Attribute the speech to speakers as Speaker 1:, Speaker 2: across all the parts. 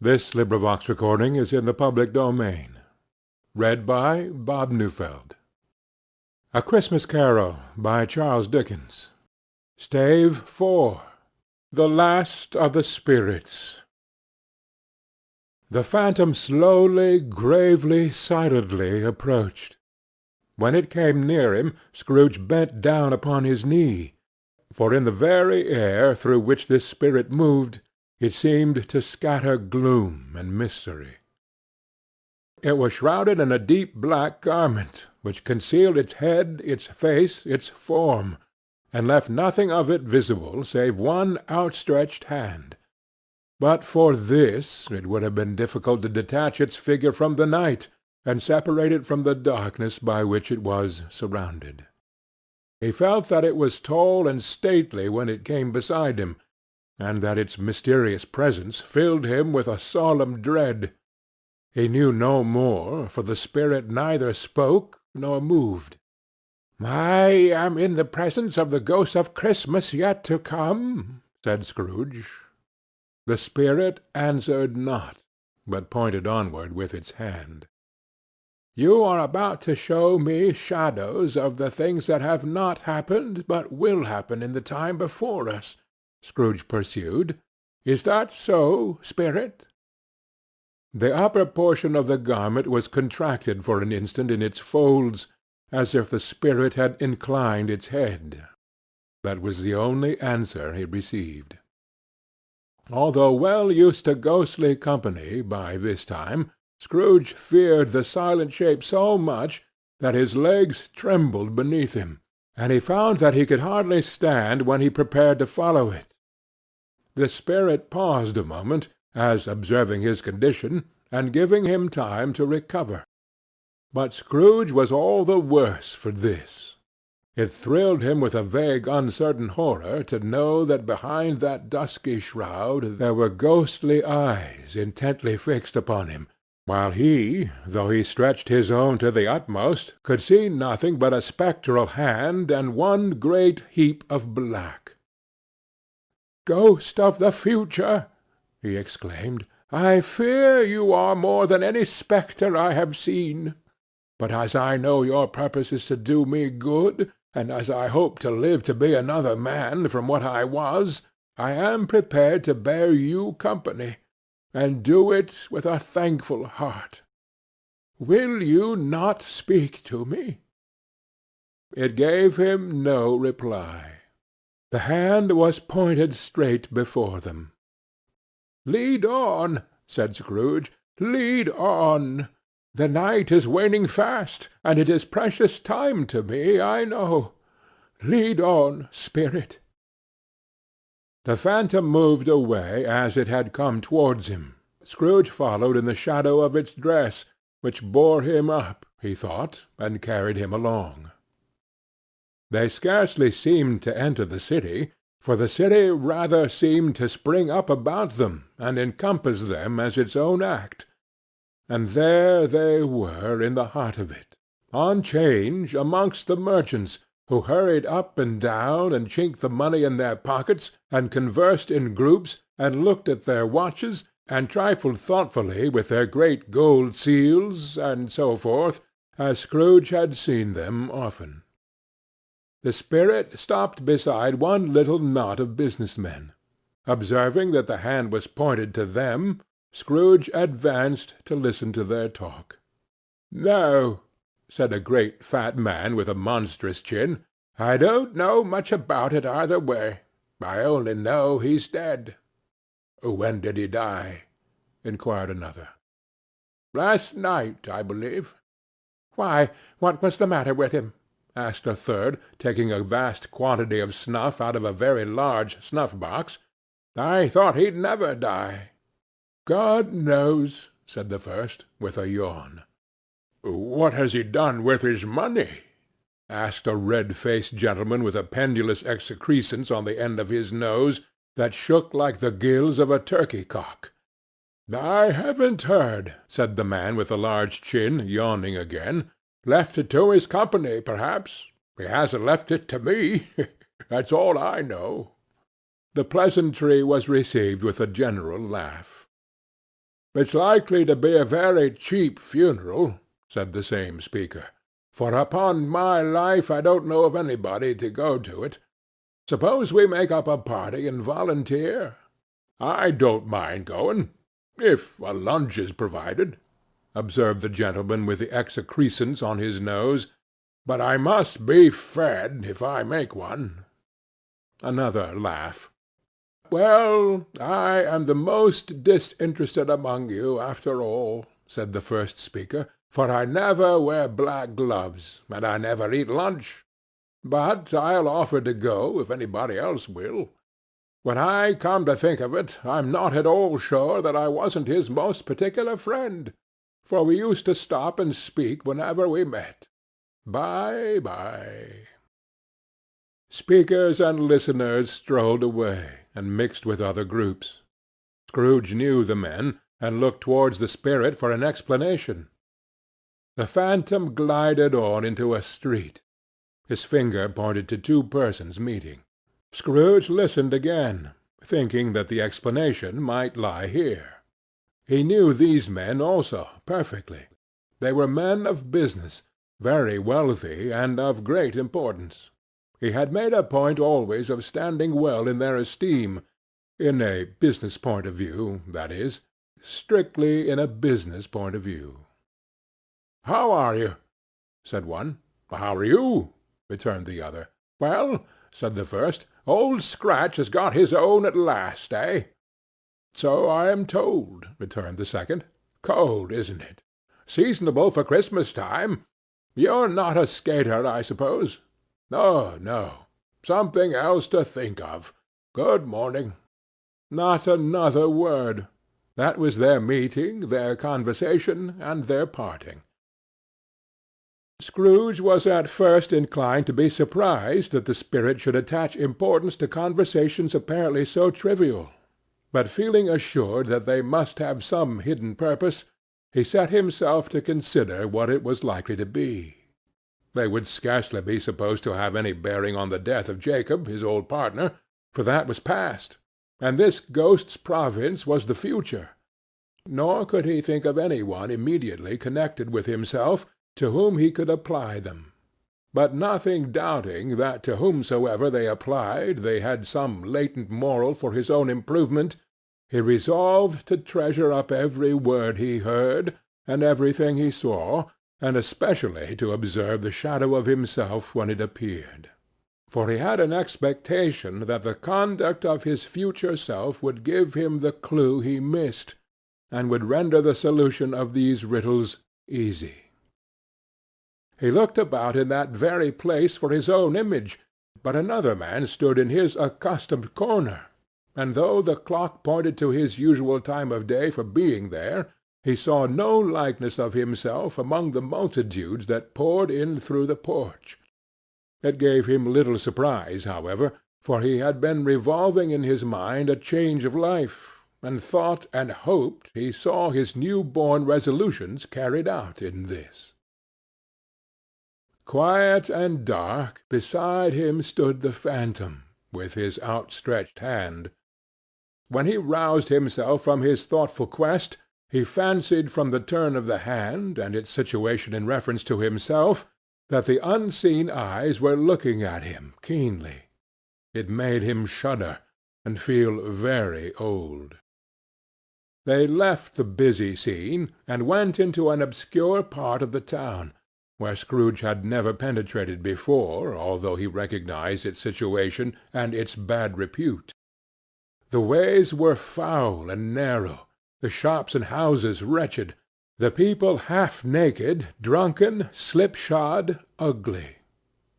Speaker 1: This recording is in the public domain. Read by Bob Newfeld. A Christmas Carol by Charles Dickens. Stave 4. The Last of the Spirits. The phantom slowly, gravely, silently approached. When it came near him, Scrooge bent down upon his knee, for in the very air through which this spirit moved, it seemed to scatter gloom and mystery. It was shrouded in a deep black garment, which concealed its head, its face, its form, and left nothing of it visible save one outstretched hand. But for this it would have been difficult to detach its figure from the night, and separate it from the darkness by which it was surrounded. He felt that it was tall and stately when it came beside him, and that its mysterious presence filled him with a solemn dread. He knew no more, for the spirit neither spoke nor moved. "I am in the presence of the ghost of Christmas yet to come," said Scrooge. The spirit answered not, but pointed onward with its hand. "You are about to show me shadows of the things that have not happened, but will happen in the time before us," Scrooge pursued. "Is that so, spirit?" The upper portion of the garment was contracted for an instant in its folds, as if the spirit had inclined its head. That was the only answer he received. Although well used to ghostly company by this time, Scrooge feared the silent shape so much that his legs trembled beneath him, and he found that he could hardly stand when he prepared to follow it. The spirit paused a moment, as observing his condition, and giving him time to recover. But Scrooge was all the worse for this. It thrilled him with a vague, uncertain horror to know that behind that dusky shroud there were ghostly eyes intently fixed upon him, while he, though he stretched his own to the utmost, could see nothing but a spectral hand and one great heap of black. "Ghost of the future!" he exclaimed, "I fear you are more than any spectre I have seen. But as I know your purpose is to do me good, and as I hope to live to be another man from what I was, I am prepared to bear you company, and do it with a thankful heart. Will you not speak to me?" It gave him no reply. The hand was pointed straight before them. "Lead on," said Scrooge. "Lead on. The night is waning fast, and it is precious time to me, I know. Lead on, spirit." The phantom moved away as it had come towards him. Scrooge followed in the shadow of its dress, which bore him up, he thought, and carried him along. They scarcely seemed to enter the city, for the city rather seemed to spring up about them and encompass them as its own act. And there they were in the heart of it, on 'change amongst the merchants, who hurried up and down, and chinked the money in their pockets, and conversed in groups, and looked at their watches, and trifled thoughtfully with their great gold seals, and so forth, as Scrooge had seen them often. The spirit stopped beside one little knot of business men. Observing that the hand was pointed to them, Scrooge advanced to listen to their talk. "No," said a great fat man with a monstrous chin, "I don't know much about it either way. I only know he's dead." "When did he die?" inquired another. "Last night, I believe." "Why, what was the matter with him?" asked a third, taking a vast quantity of snuff out of a very large snuff-box. "I thought he'd never die." "God knows," said the first, with a yawn. "What has he done with his money?" asked a red-faced gentleman with a pendulous excrescence on the end of his nose that shook like the gills of a turkey-cock. "I haven't heard," said the man with the large chin, yawning again. "Left it to his company, perhaps. He hasn't left it to me. That's all I know." The pleasantry was received with a general laugh. "It's likely to be a very cheap funeral," said the same speaker, "for upon my life I don't know of anybody to go to it. Suppose we make up a party and volunteer? I don't mind going, if a lunch is provided," observed the gentleman with the excrescence on his nose, "but I must be fed if I make one." Another laugh. "Well, I am the most disinterested among you, after all," said the first speaker, "for I never wear black gloves, and I never eat lunch. But I'll offer to go, if anybody else will. When I come to think of it, I'm not at all sure that I wasn't his most particular friend, for we used to stop and speak whenever we met. Bye-bye." Speakers and listeners strolled away, and mixed with other groups. Scrooge knew the men, and looked towards the spirit for an explanation. The phantom glided on into a street. His finger pointed to two persons meeting. Scrooge listened again, thinking that the explanation might lie here. He knew these men also perfectly. They were men of business, very wealthy, and of great importance. He had made a point always of standing well in their esteem, in a business point of view, that is, strictly in a business point of view. "How are you?" said one. "How are you?" returned the other. "Well," said the first, "Old Scratch has got his own at last, eh?" "So I am told," returned the second. "Cold, isn't it? Seasonable for Christmas time. You're not a skater, I suppose?" "No, no. Something else to think of. Good morning." Not another word. That was their meeting, their conversation, and their parting. Scrooge was at first inclined to be surprised that the spirit should attach importance to conversations apparently so trivial, but feeling assured that they must have some hidden purpose, he set himself to consider what it was likely to be. They would scarcely be supposed to have any bearing on the death of Jacob, his old partner, for that was past, and this ghost's province was the future. Nor could he think of any one immediately connected with himself to whom he could apply them. But nothing doubting that to whomsoever they applied they had some latent moral for his own improvement, he resolved to treasure up every word he heard, and everything he saw, and especially to observe the shadow of himself when it appeared. For he had an expectation that the conduct of his future self would give him the clue he missed, and would render the solution of these riddles easy. He looked about in that very place for his own image, but another man stood in his accustomed corner, and though the clock pointed to his usual time of day for being there, he saw no likeness of himself among the multitudes that poured in through the porch. It gave him little surprise, however, for he had been revolving in his mind a change of life, and thought and hoped he saw his new-born resolutions carried out in this. Quiet and dark, beside him stood the phantom, with his outstretched hand. When he roused himself from his thoughtful quest, he fancied from the turn of the hand, and its situation in reference to himself, that the unseen eyes were looking at him keenly. It made him shudder, and feel very old. They left the busy scene, and went into an obscure part of the town, where Scrooge had never penetrated before, although he recognized its situation and its bad repute. The ways were foul and narrow, the shops and houses wretched, the people half naked, drunken, slipshod, ugly.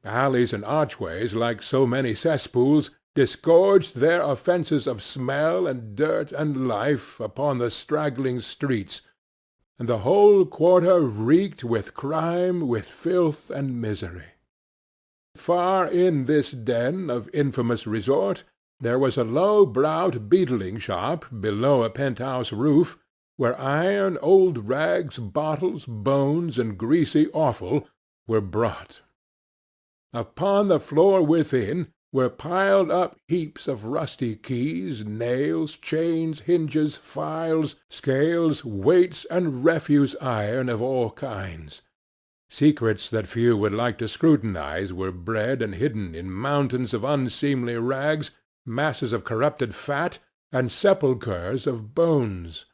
Speaker 1: Alleys and archways, like so many cesspools, disgorged their offences of smell and dirt and life upon the straggling streets, and the whole quarter reeked with crime, with filth and misery. Far in this den of infamous resort there was a low-browed beetling shop below a penthouse roof, where iron, old rags, bottles, bones, and greasy offal were brought. Upon the floor within were piled up heaps of rusty keys, nails, chains, hinges, files, scales, weights, and refuse iron of all kinds. Secrets that few would like to scrutinize were bred and hidden in mountains of unseemly rags, masses of corrupted fat, and sepulchres of bones.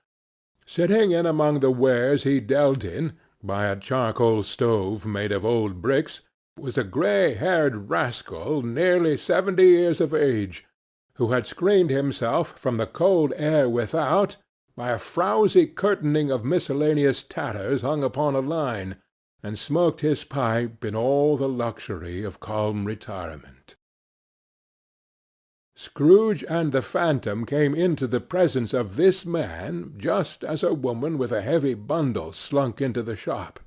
Speaker 1: Sitting in among the wares he dealt in, by a charcoal stove made of old bricks, was a grey-haired rascal nearly 70 years of age, who had screened himself from the cold air without by a frowsy curtaining of miscellaneous tatters hung upon a line, and smoked his pipe in all the luxury of calm retirement. Scrooge and the phantom came into the presence of this man just as a woman with a heavy bundle slunk into the shop.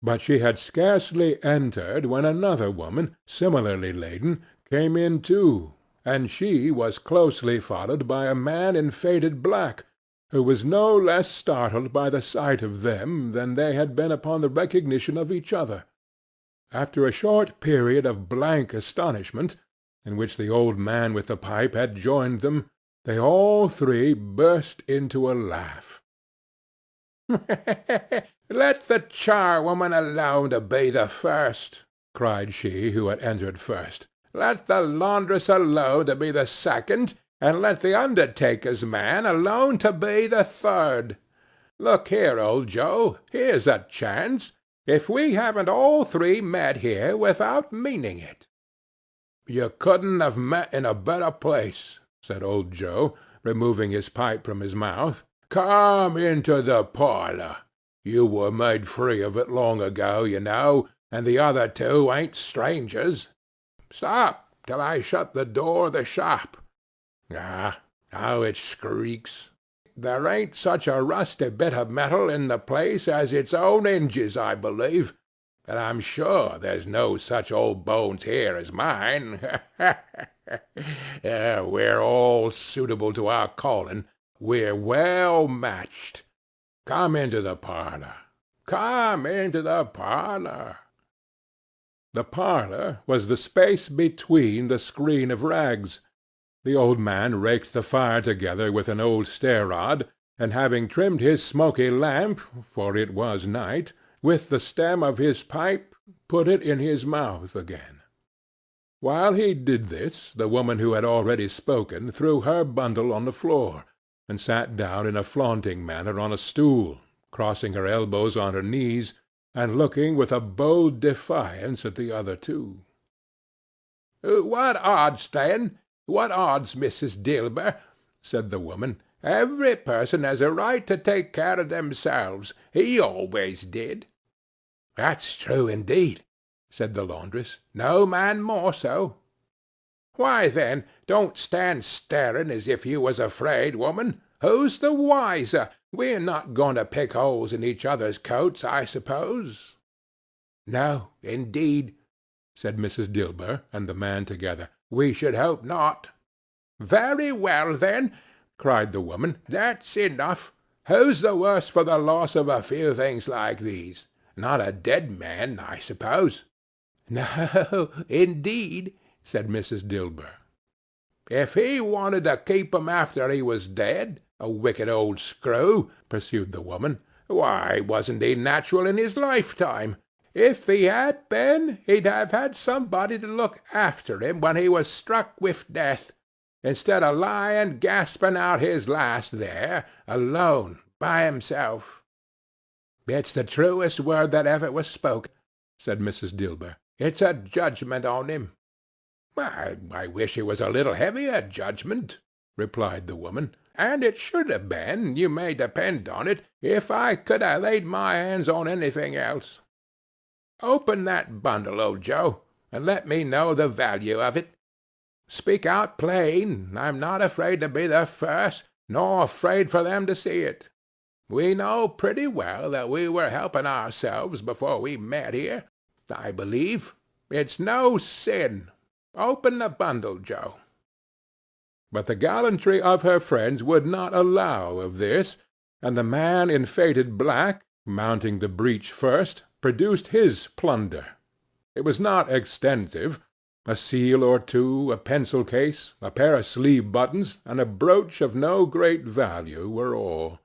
Speaker 1: But she had scarcely entered when another woman, similarly laden, came in too, and she was closely followed by a man in faded black, who was no less startled by the sight of them than they had been upon the recognition of each other. After a short period of blank astonishment, in which the old man with the pipe had joined them, they all three burst into a laugh. "Let the charwoman alone to be the first," cried she who had entered first. "Let the laundress alone to be the second, and let the undertaker's man alone to be the third. Look here, old Joe, here's a chance, if we haven't all three met here without meaning it." "You couldn't have met in a better place," said old Joe, removing his pipe from his mouth. "Come into the parlour. You were made free of it long ago, you know, and the other two ain't strangers. Stop till I shut the door of the shop. Ah, how it skreeks! There ain't such a rusty bit of metal in the place as its own hinges, I believe, and I'm sure there's no such old bones here as mine. We're all suitable to our calling. We're well matched. Come into the parlour. Come into the parlour." The parlour was the space between the screen of rags. The old man raked the fire together with an old stair-rod, and having trimmed his smoky lamp, for it was night, with the stem of his pipe, put it in his mouth again. While he did this, the woman who had already spoken threw her bundle on the floor, and sat down in a flaunting manner on a stool, crossing her elbows on her knees, and looking with a bold defiance at the other two. "What odds, then? What odds, Mrs. Dilber?" said the woman. "Every person has a right to take care of themselves. He always did." "That's true, indeed," said the laundress. "No man more so." "Why, then, don't stand staring as if you was afraid, woman. Who's the wiser? We're not going to pick holes in each other's coats, I suppose." "No, indeed," said Mrs. Dilber and the man together. "We should hope not." "Very well, then," cried the woman. "That's enough. Who's the worse for the loss of a few things like these? Not a dead man, I suppose?" "No, indeed," said Mrs. Dilber. "If he wanted to keep 'em after he was dead, a wicked old screw," pursued the woman, "why, wasn't he natural in his lifetime? If he had been, he'd have had somebody to look after him when he was struck with death, instead of lying gasping out his last there, alone, by himself." "It's the truest word that ever was spoken," said Mrs. Dilber. "It's a judgment on him." "I wish it was a little heavier judgment," replied the woman. "And it should have been, you may depend on it, if I could have laid my hands on anything else. Open that bundle, old Joe, and let me know the value of it. Speak out plain. I'm not afraid to be the first, nor afraid for them to see it. We know pretty well that we were helping ourselves before we met here, I believe. It's no sin. Open the bundle, Joe." But the gallantry of her friends would not allow of this, and the man in faded black, mounting the breach first, produced his plunder. It was not extensive, A seal or two, a pencil-case, a pair of sleeve-buttons, and a brooch of no great value were all.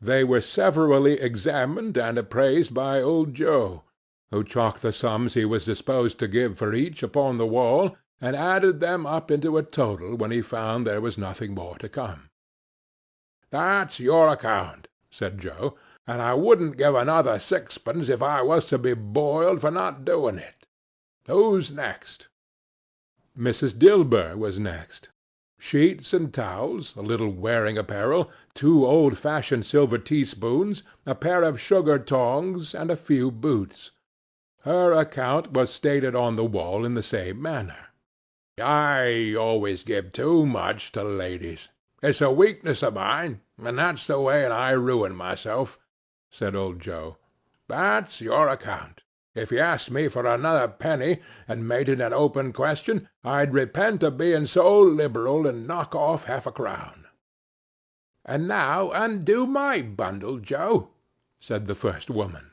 Speaker 1: They were severally examined and appraised by old Joe, who chalked the sums he was disposed to give for each upon the wall, and added them up into a total when he found there was nothing more to come. "That's your account," said Joe, "and I wouldn't give another sixpence if I was to be boiled for not doing it. Who's next?" Mrs. Dilber was next. Sheets and towels, a little wearing apparel, 2 old-fashioned silver teaspoons, a pair of sugar tongs, and a few boots. Her account was stated on the wall in the same manner. "I always give too much to ladies. It's a weakness of mine, and that's the way I ruin myself," said old Joe. "That's your account. If you asked me for another penny, and made it an open question, I'd repent of being so liberal and knock off half a crown." "And now undo my bundle, Joe," said the first woman.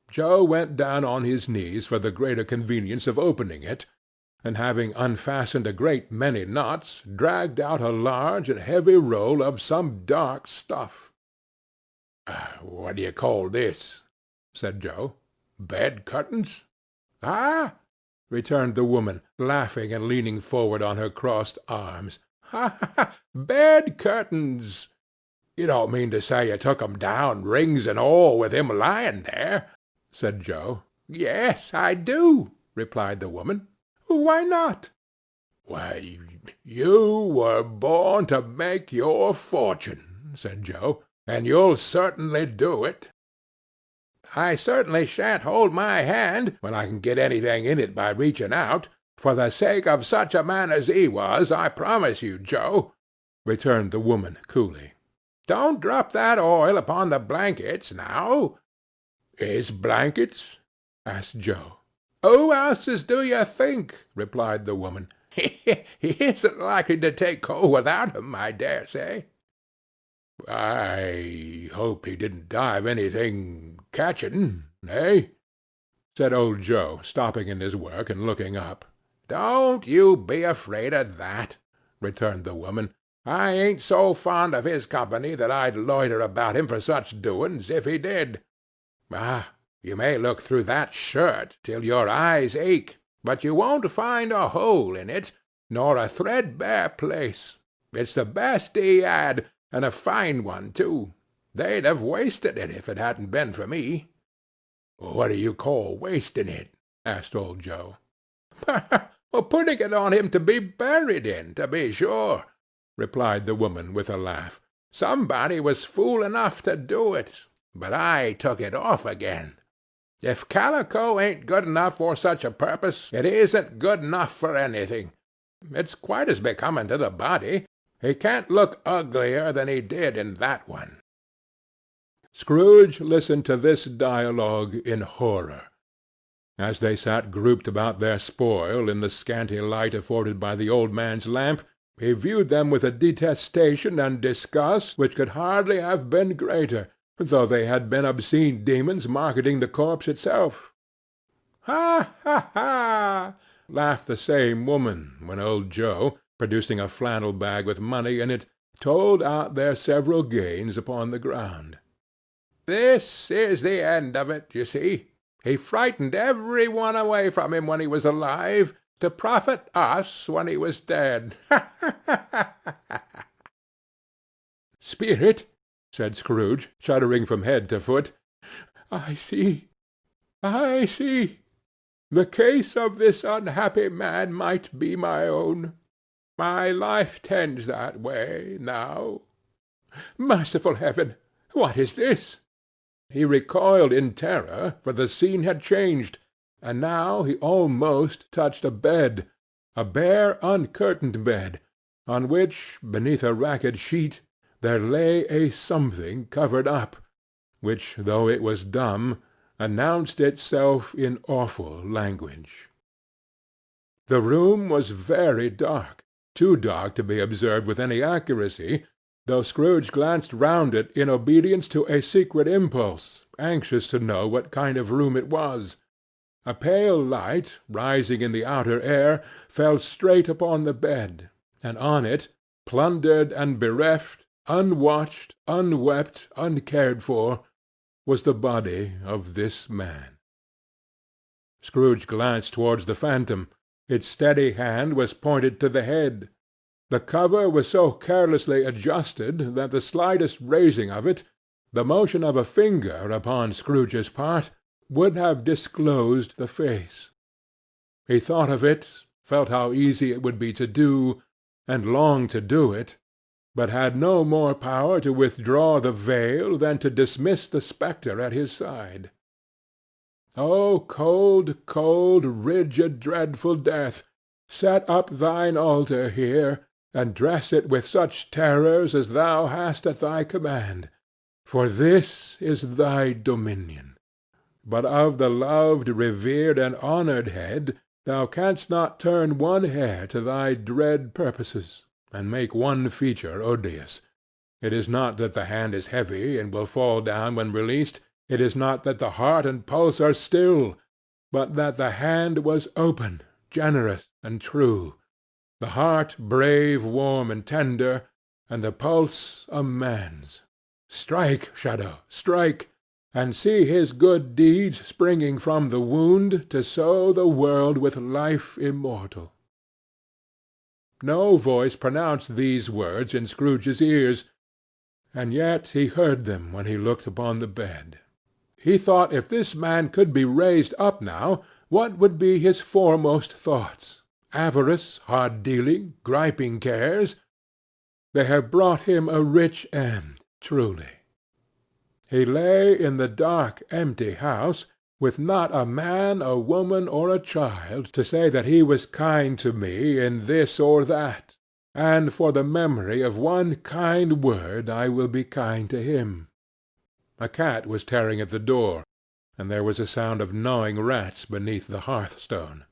Speaker 1: Joe went down on his knees for the greater convenience of opening it, and having unfastened a great many knots, dragged out a large and heavy roll of some dark stuff. "What do you call this?" said Joe. "Bed curtains?" "Ah!" returned the woman, laughing and leaning forward on her crossed arms. "Ha, ha, ha! Bed curtains! You don't mean to say you took 'em down, rings and all, with him lying there?" said Joe. "Yes, I do," replied the woman. "Why not?" "Why, you were born to make your fortune," said Joe, "and you'll certainly do it." "I certainly shan't hold my hand, when I can get anything in it by reaching out, for the sake of such a man as he was, I promise you, Joe," returned the woman coolly. "Don't drop that oil upon the blankets, now." "His blankets?" asked Joe. "Who else's do you think?" replied the woman. "He isn't likely to take cold without 'em, I dare say." "I hope he didn't die of anything catching, eh?" said old Joe, stopping in his work and looking up. "Don't you be afraid of that," returned the woman. "I ain't so fond of his company that I'd loiter about him for such doings, if he did. Ah, you may look through that shirt till your eyes ache, but you won't find a hole in it, nor a threadbare place. It's the best he had, and a fine one, too. They'd have wasted it if it hadn't been for me." "What do you call wasting it?" asked old Joe. "Putting it on him to be buried in, to be sure," replied the woman with a laugh. "Somebody was fool enough to do it, but I took it off again. If calico ain't good enough for such a purpose, it isn't good enough for anything. It's quite as becoming to the body. He can't look uglier than he did in that one." Scrooge listened to this dialogue in horror. As they sat grouped about their spoil in the scanty light afforded by the old man's lamp, he viewed them with a detestation and disgust which could hardly have been greater, though they had been obscene demons marketing the corpse itself. "Ha, ha, ha!" laughed the same woman, when old Joe, producing a flannel bag with money in it, told out their several gains upon the ground. "This is the end of it, you see. He frightened every one away from him when he was alive, to profit us when he was dead. Ha, ha, ha, ha!" "Spirit," said Scrooge, shuddering from head to foot, I see. The case of this unhappy man might be my own. My life tends that way now. Merciful heaven! What is this?" He recoiled in terror, for the scene had changed, and now he almost touched a bed, a bare uncurtained bed, on which, beneath a ragged sheet, there lay a something covered up, which, though it was dumb, announced itself in awful language. The room was very dark, too dark to be observed with any accuracy, though Scrooge glanced round it in obedience to a secret impulse, anxious to know what kind of room it was. A pale light, rising in the outer air, fell straight upon the bed, and on it, plundered and bereft, unwatched, unwept, uncared for, was the body of this man. Scrooge glanced towards the phantom. Its steady hand was pointed to the head. The cover was so carelessly adjusted that the slightest raising of it, the motion of a finger upon Scrooge's part, would have disclosed the face. He thought of it, felt how easy it would be to do, and longed to do it, but had no more power to withdraw the veil than to dismiss the spectre at his side. O cold, cold, rigid, dreadful death, set up thine altar here, and dress it with such terrors as thou hast at thy command, for this is thy dominion. But of the loved, revered, and honoured head thou canst not turn one hair to thy dread purposes, and make one feature odious. It is not that the hand is heavy, and will fall down when released. It is not that the heart and pulse are still, but that the hand was open, generous, and true, the heart brave, warm, and tender, and the pulse a man's. Strike, Shadow, strike, and see his good deeds springing from the wound to sow the world with life immortal. No voice pronounced these words in Scrooge's ears, and yet he heard them when he looked upon the bed. He thought if this man could be raised up now, what would be his foremost thoughts? Avarice, hard-dealing, griping cares? They have brought him a rich end, truly. He lay in the dark, empty house, with not a man, a woman, or a child to say that he was kind to me in this or that, and for the memory of one kind word I will be kind to him. A cat was tearing at the door, and there was a sound of gnawing rats beneath the hearthstone.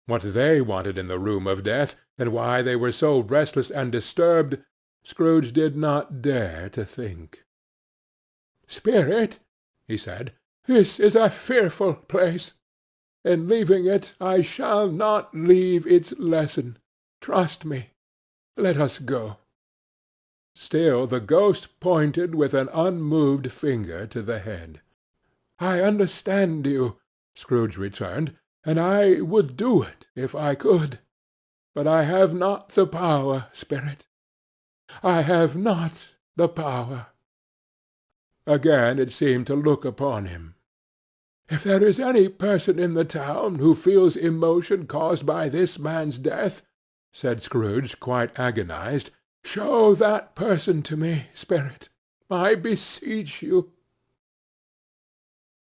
Speaker 1: What they wanted in the room of death, and why they were so restless and disturbed, Scrooge did not dare to think. "Spirit," he said, "this is a fearful place. In leaving it, I shall not leave its lesson. Trust me. Let us go." Still the ghost pointed with an unmoved finger to the head. "I understand you," Scrooge returned, "and I would do it if I could. But I have not the power, Spirit. I have not the power." Again it seemed to look upon him. "If there is any person in the town who feels emotion caused by this man's death," said Scrooge, quite agonized, "show that person to me, Spirit. I beseech you."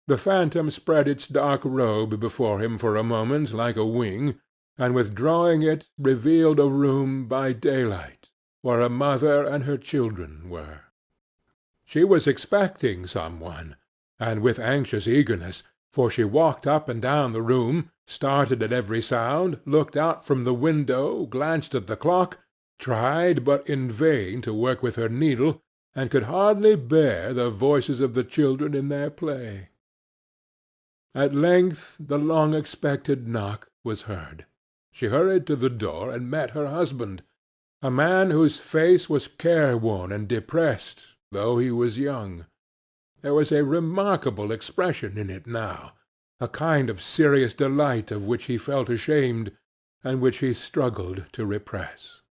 Speaker 1: The phantom spread its dark robe before him for a moment like a wing, and withdrawing it revealed a room by daylight, where a mother and her children were. She was expecting some one, and with anxious eagerness, for she walked up and down the room, started at every sound, looked out from the window, glanced at the clock, tried but in vain to work with her needle, and could hardly bear the voices of the children in their play. At length the long-expected knock was heard. She hurried to the door and met her husband, a man whose face was careworn and depressed, though he was young. There was a remarkable expression in it now, a kind of serious delight of which he felt ashamed, and which he struggled to repress.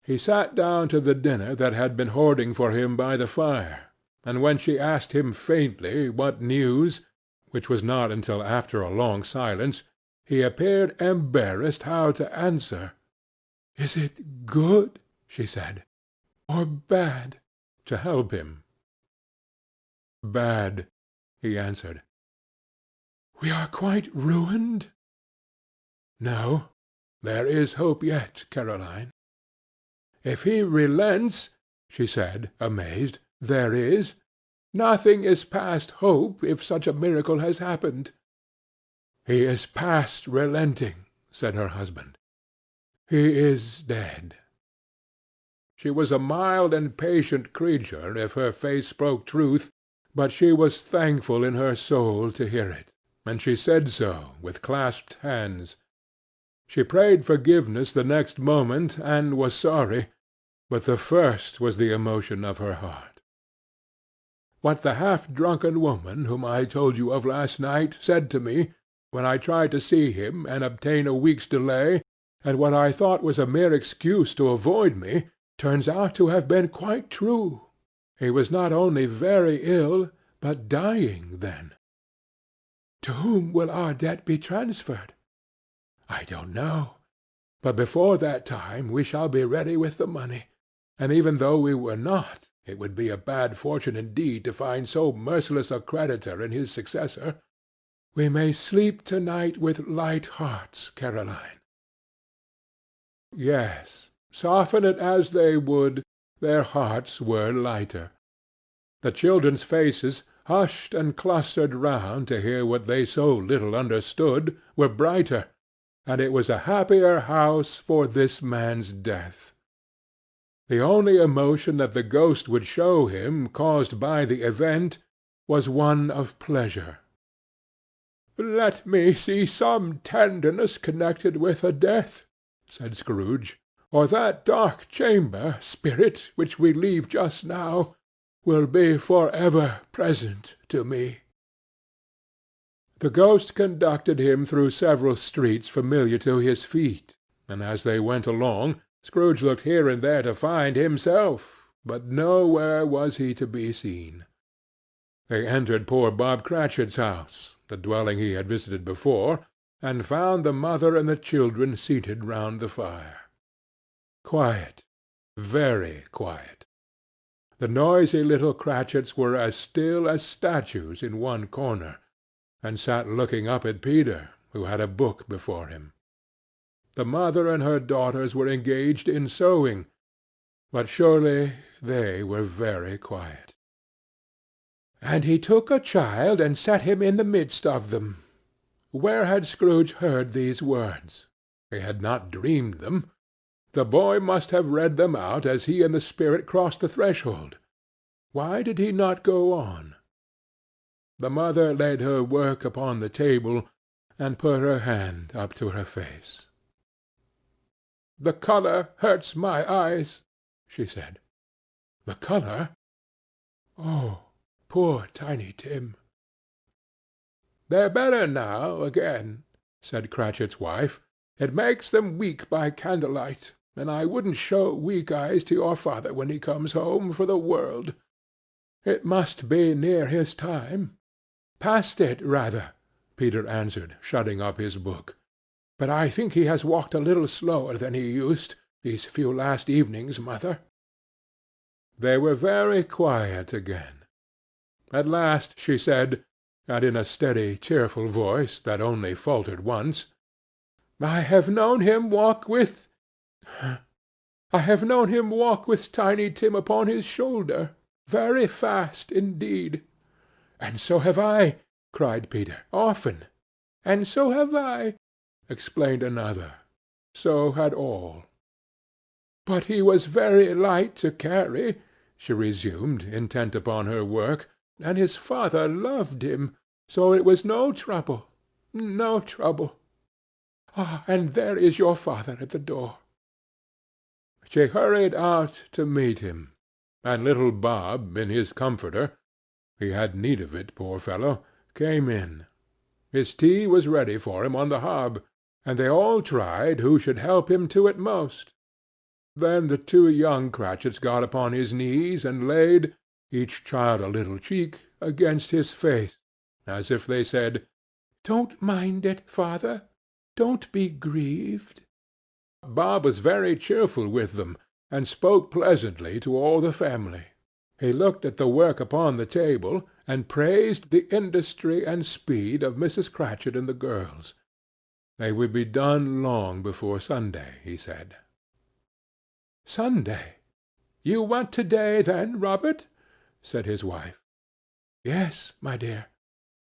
Speaker 1: He sat down to the dinner that had been hoarding for him by the fire, and when she asked him faintly what news, which was not until after a long silence, he appeared embarrassed how to answer. "Is it good," she said, "or bad?" to help him. "Bad," he answered. "We are quite ruined?" "No, there is hope yet, Caroline." "If he relents," she said, amazed, "there is. Nothing is past hope, if such a miracle has happened." "He is past relenting," said her husband. "He is dead." She was a mild and patient creature if her face spoke truth, but she was thankful in her soul to hear it, and she said so with clasped hands. She prayed forgiveness the next moment, and was sorry, but the first was the emotion of her heart. What the half-drunken woman whom I told you of last night said to me, when I tried to see him and obtain a week's delay, and what I thought was a mere excuse to avoid me, turns out to have been quite true. He was not only very ill, but dying then. To whom will our debt be transferred? I don't know, but before that time we shall be ready with the money, and even though we were not, it would be a bad fortune indeed to find so merciless a creditor in his successor. We may sleep to-night with light hearts, Caroline. Yes, soften it as they would, their hearts were lighter. The children's faces, hushed and clustered round to hear what they so little understood, were brighter, and it was a happier house for this man's death. The only emotion that the ghost would show him, caused by the event, was one of pleasure. "Let me see some tenderness connected with a death," said Scrooge, "or that dark chamber, spirit, which we leave just now, will be for ever present to me." The ghost conducted him through several streets familiar to his feet, and as they went along, Scrooge looked here and there to find himself, but nowhere was he to be seen. They entered poor Bob Cratchit's house, the dwelling he had visited before, and found the mother and the children seated round the fire. Quiet, very quiet. The noisy little Cratchits were as still as statues in one corner, and sat looking up at Peter, who had a book before him. The mother and her daughters were engaged in sewing, but surely they were very quiet. "And he took a child and set him in the midst of them." Where had Scrooge heard these words? He had not dreamed them. The boy must have read them out as he and the spirit crossed the threshold. Why did he not go on? The mother laid her work upon the table, and put her hand up to her face. "The colour hurts my eyes," she said. "The colour? Oh, poor Tiny Tim!" "They're better now again," said Cratchit's wife. "It makes them weak by candlelight, and I wouldn't show weak eyes to your father when he comes home for the world. It must be near his time." "Past it, rather," Peter answered, shutting up his book. "But I think he has walked a little slower than he used, these few last evenings, mother." They were very quiet again. At last she said, and in a steady, cheerful voice that only faltered once, I have known him walk with Tiny Tim upon his shoulder, very fast indeed." "And so have I," cried Peter, "often." "And so have I," explained another. So had all. "But he was very light to carry," she resumed, intent upon her work, "and his father loved him, so it was no trouble, no trouble. Ah, and there is your father at the door." She hurried out to meet him, and little Bob, in his comforter—he had need of it, poor fellow—came in. His tea was ready for him on the hob, and they all tried who should help him to it most. Then the two young Cratchits got upon his knees, and laid, each child a little cheek, against his face, as if they said, "Don't mind it, father. Don't be grieved." Bob was very cheerful with them, and spoke pleasantly to all the family. He looked at the work upon the table, and praised the industry and speed of Mrs. Cratchit and the girls. They would be done long before Sunday, he said. "Sunday? You went to-day, then, Robert?" said his wife. "Yes, my dear,"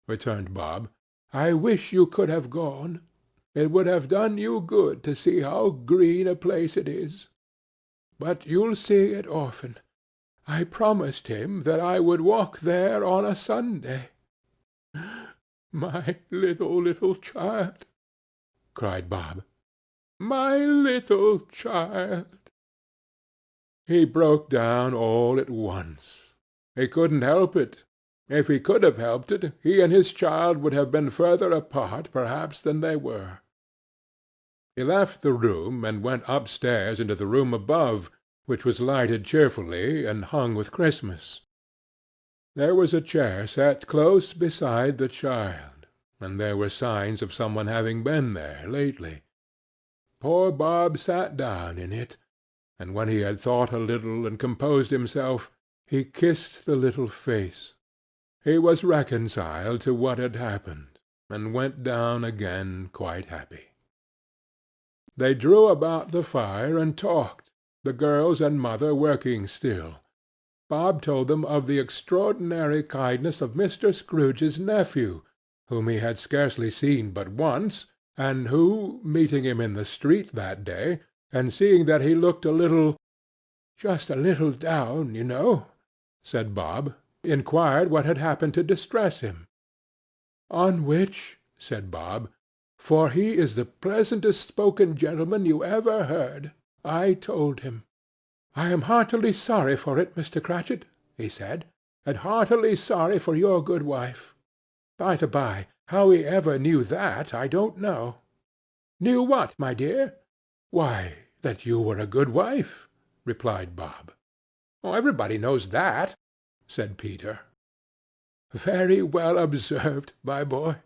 Speaker 1: returned Bob. "I wish you could have gone. It would have done you good to see how green a place it is. But you'll see it often. I promised him that I would walk there on a Sunday." My little child!" cried Bob. "My little child!" He broke down all at once. He couldn't help it. If he could have helped it, he and his child would have been further apart, perhaps, than they were. He left the room and went upstairs into the room above, which was lighted cheerfully and hung with Christmas. There was a chair set close beside the child, and there were signs of some one having been there lately. Poor Bob sat down in it, and when he had thought a little and composed himself, he kissed the little face. He was reconciled to what had happened, and went down again quite happy. They drew about the fire and talked, the girls and mother working still. Bob told them of the extraordinary kindness of Mr. Scrooge's nephew, whom he had scarcely seen but once, and who, meeting him in the street that day, and seeing that he looked "just a little down, you know," said Bob, inquired what had happened to distress him. "On which," said Bob, "for he is the pleasantest spoken gentleman you ever heard, I told him. 'I am heartily sorry for it, Mr. Cratchit,' he said, 'and heartily sorry for your good wife.' By the by, how he ever knew that, I don't know." "Knew what, my dear?" "Why, that you were a good wife," replied Bob. "Everybody knows that," said Peter. "Very well observed, my boy,"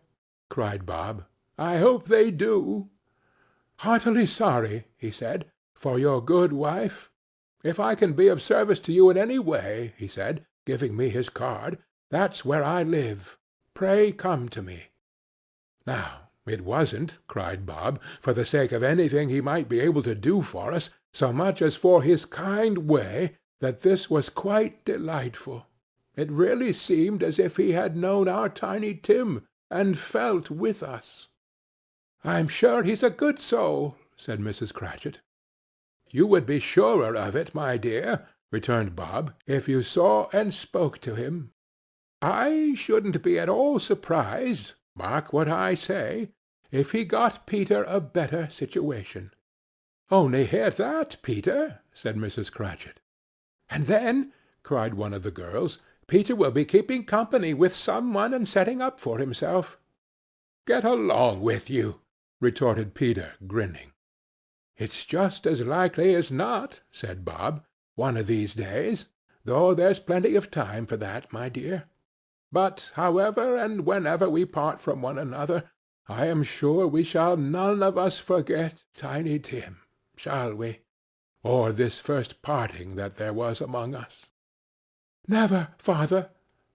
Speaker 1: cried Bob. "I hope they do." "Heartily sorry," he said, "for your good wife. If I can be of service to you in any way," he said, giving me his card, "that's where I live. Pray come to me." Now, it wasn't, cried Bob, for the sake of anything he might be able to do for us, so much as for his kind way, that this was quite delightful. It really seemed as if he had known our Tiny Tim, and felt with us. "I'm sure he's a good soul," said Mrs. Cratchit. "You would be surer of it, my dear," returned Bob, "if you saw and spoke to him. I shouldn't be at all surprised, mark what I say, if he got Peter a better situation." "Only hear that, Peter," said Mrs. Cratchit. "And then," cried one of the girls, "Peter will be keeping company with some one and setting up for himself." "Get along with you," retorted Peter, grinning. "It's just as likely as not," said Bob, "one of these days, though there's plenty of time for that, my dear. But however and whenever we part from one another, I am sure we shall none of us forget Tiny Tim, shall we? Or this first parting that there was among us." "Never, father,"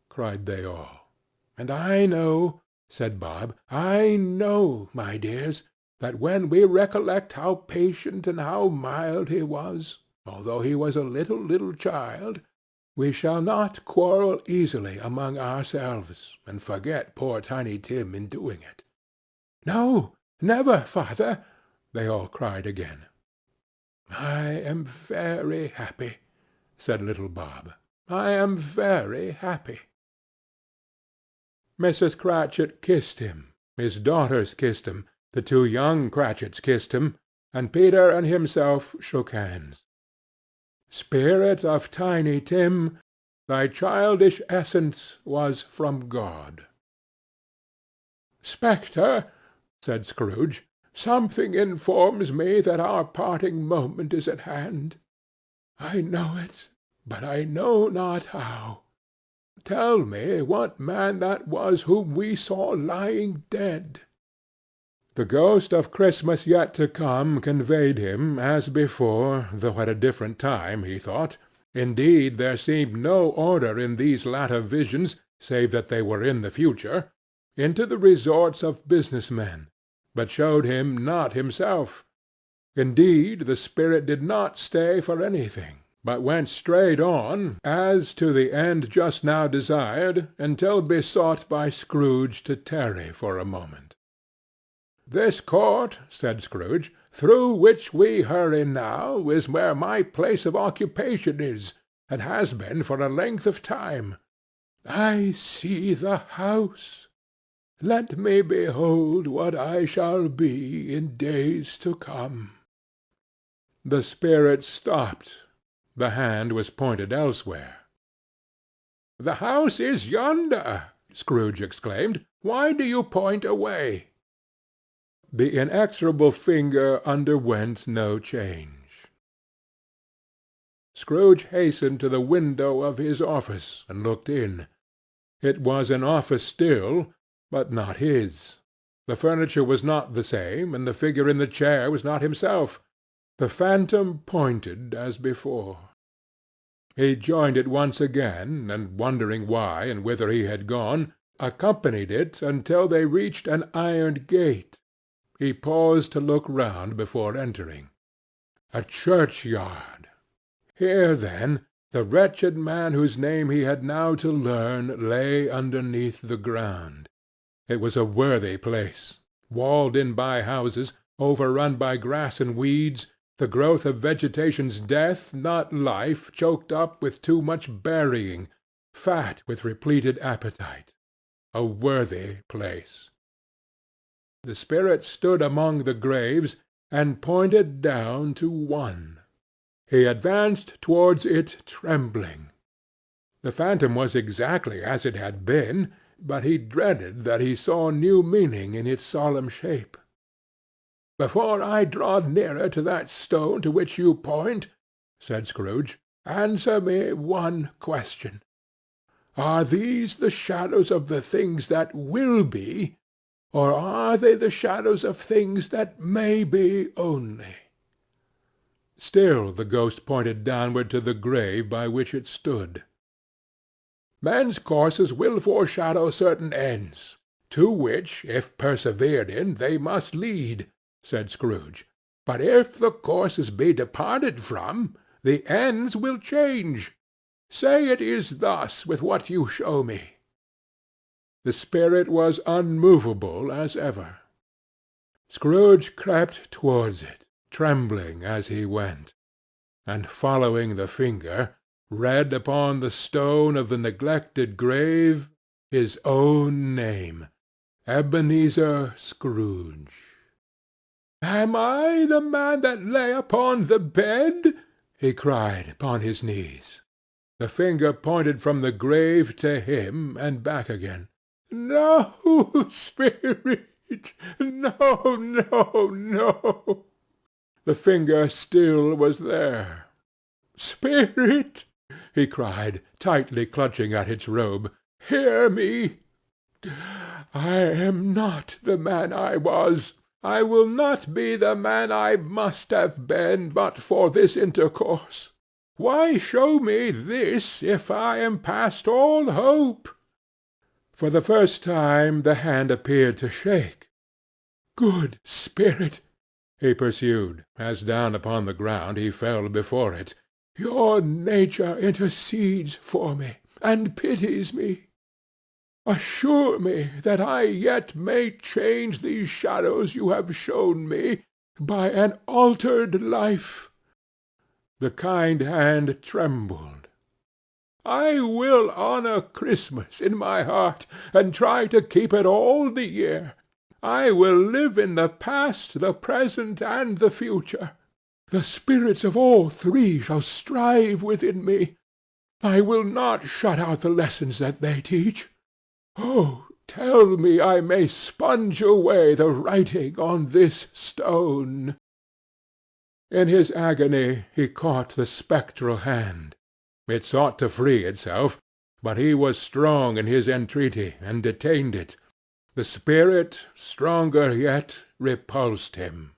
Speaker 1: cried they all. "And I know," said Bob, "I know, my dears, that when we recollect how patient and how mild he was, although he was a little child, we shall not quarrel easily among ourselves, and forget poor Tiny Tim in doing it." "No, never, father," they all cried again. "I am very happy," said little Bob. "I am very happy." Mrs. Cratchit kissed him, his daughters kissed him, the two young Cratchits kissed him, and Peter and himself shook hands. "Spirit of Tiny Tim, thy childish essence was from God." "Spectre," said Scrooge, "something informs me that our parting moment is at hand. I know it, but I know not how. Tell me what man that was whom we saw lying dead." The ghost of Christmas yet to come conveyed him, as before, though at a different time, he thought. Indeed, there seemed no order in these latter visions, save that they were in the future, into the resorts of business men, but showed him not himself. Indeed, the spirit did not stay for anything, but went straight on, as to the end just now desired, until besought by Scrooge to tarry for a moment. "This court," said Scrooge, "through which we hurry now, is where my place of occupation is, and has been for a length of time. I see the house. Let me behold what I shall be in days to come." The spirit stopped. The hand was pointed elsewhere. "The house is yonder," Scrooge exclaimed. "Why do you point away?" The inexorable finger underwent no change. Scrooge hastened to the window of his office, and looked in. It was an office still, but not his. The furniture was not the same, and the figure in the chair was not himself. The phantom pointed as before. He joined it once again, and wondering why and whither he had gone, accompanied it until they reached an iron gate. He paused to look round before entering. A churchyard! Here, then, the wretched man whose name he had now to learn lay underneath the ground. It was a worthy place, walled in by houses, overrun by grass and weeds, the growth of vegetation's death, not life, choked up with too much burying, fat with repleted appetite. A worthy place. The spirit stood among the graves, and pointed down to one. He advanced towards it trembling. The phantom was exactly as it had been, but he dreaded that he saw new meaning in its solemn shape. "Before I draw nearer to that stone to which you point," said Scrooge, "answer me one question. Are these the shadows of the things that will be, or are they the shadows of things that may be only?" Still the ghost pointed downward to the grave by which it stood. "Men's courses will foreshadow certain ends, to which, if persevered in, they must lead," said Scrooge. "But if the courses be departed from, the ends will change. Say it is thus with what you show me." The spirit was unmovable as ever. Scrooge crept towards it, trembling as he went, and following the finger, read upon the stone of the neglected grave his own name, Ebenezer Scrooge. "Am I the man that lay upon the bed?" he cried upon his knees. The finger pointed from the grave to him and back again. "No, spirit! No, no, no!" The finger still was there. "Spirit!" he cried, tightly clutching at its robe. "Hear me! I am not the man I was. I will not be the man I must have been but for this intercourse. Why show me this, if I am past all hope?" For the first time the hand appeared to shake. "Good spirit," he pursued, as down upon the ground he fell before it, "your nature intercedes for me, and pities me. Assure me that I yet may change these shadows you have shown me, by an altered life." The kind hand trembled. "I will honor Christmas in my heart, and try to keep it all the year. I will live in the past, the present, and the future. The spirits of all three shall strive within me. I will not shut out the lessons that they teach. Oh, tell me I may sponge away the writing on this stone." In his agony he caught the spectral hand. It sought to free itself, but he was strong in his entreaty, and detained it. The spirit, stronger yet, repulsed him.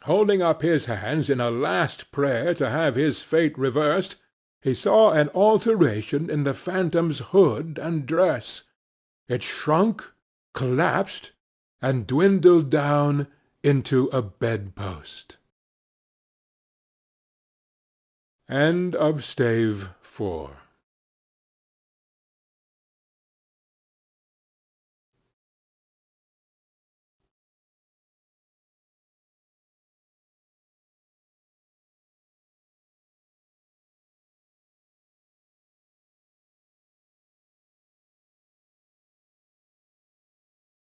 Speaker 1: Holding up his hands in a last prayer to have his fate reversed, he saw an alteration in the phantom's hood and dress. It shrunk, collapsed, and dwindled down into a bedpost. End of Stave 4